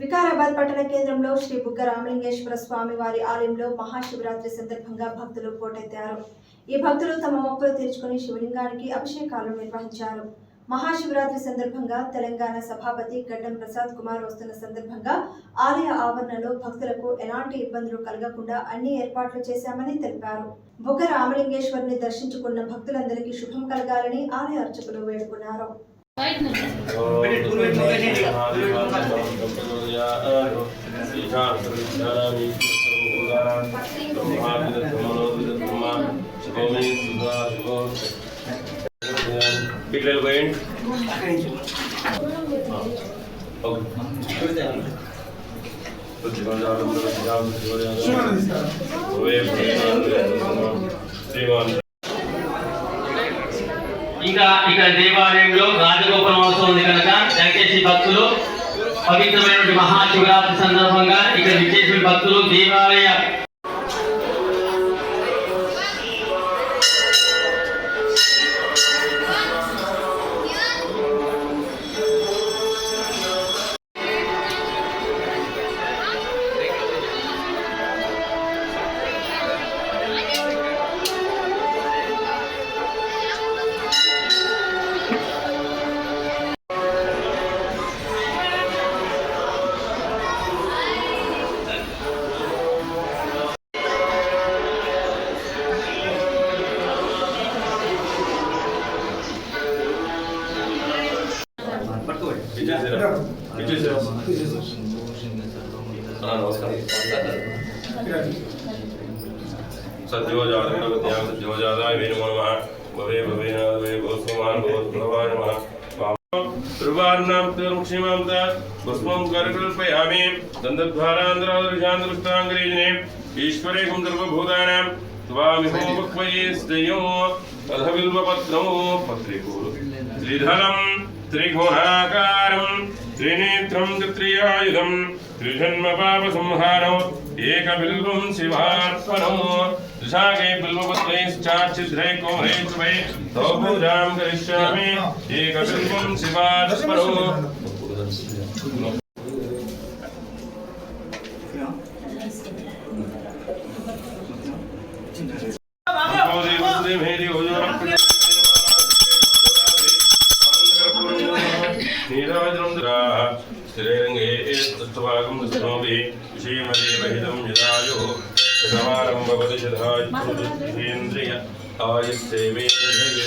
వికారాబాద్ పట్టణ కేంద్రంలో శ్రీ బుగ్గ రామలింగేశ్వర స్వామి వారి ఆలయంలో మహాశివరాత్రి సందర్భంగా భక్తులు పోటెత్తారు. ఈ భక్తులు తమ మొక్కులు తీర్చుకుని శివలింగానికి అభిషేకాలు నిర్వహించారు. మహాశివరాత్రి సందర్భంగా తెలంగాణ సభాపతి గడ్డం ప్రసాద్ కుమార్ వస్తున్న సందర్భంగా ఆలయ ఆవరణలో భక్తులకు ఎలాంటి ఇబ్బందులు కలగకుండా అన్ని ఏర్పాట్లు చేశామని తెలిపారు. బుగ్గ రామలింగేశ్వరుని దర్శించుకున్న భక్తులందరికీ శుభం కలగాలని ఆలయ అర్చకులు వేడుకున్నారు. ఇంకా ఇక్కడ దేవాలయంలో రాజగోపుర మహోత్సవం ఉంది కనుక దయచేసి భక్తులు పవిత్రమైనటువంటి మహాశివరాత్రి సందర్భంగా ఇక్కడ విచ్చేసిన భక్తులు దేవాలయ सद्योजादाय नमो नमः भवे भवेनादवे भवस्मान भवद्भवाय नमः रुवान्नां तरुक्षिमां ता भस्मं करकल्पयामि दन्तद्वारान्ध्रादृशान्तरुष्टाङ्गरीजने ईश्वरे कुं सर्वभूतानां त्वामिहो वक्मये स्तेयो अधविल्वपत्रमो पत्रिको त्रिधलं त्रिगुणाकारं त्रिनेत्रं त्रियायुधं त्रिजन्मपापसंहारो एकबिल्वं शिवार्पणो दशाके बिल्वपत्रैश्चाच्छिद्रै कोमरेश्वै तौ पूजां करिष्यामि एकबिल्वं शिवार्पणो श्रीरंगे तत्त्वागं दस्मोभि विषयमदेवहितं यदायुः सदारम्भवति यथा इन्द्रिय आयुस्सेवेन्द्रिय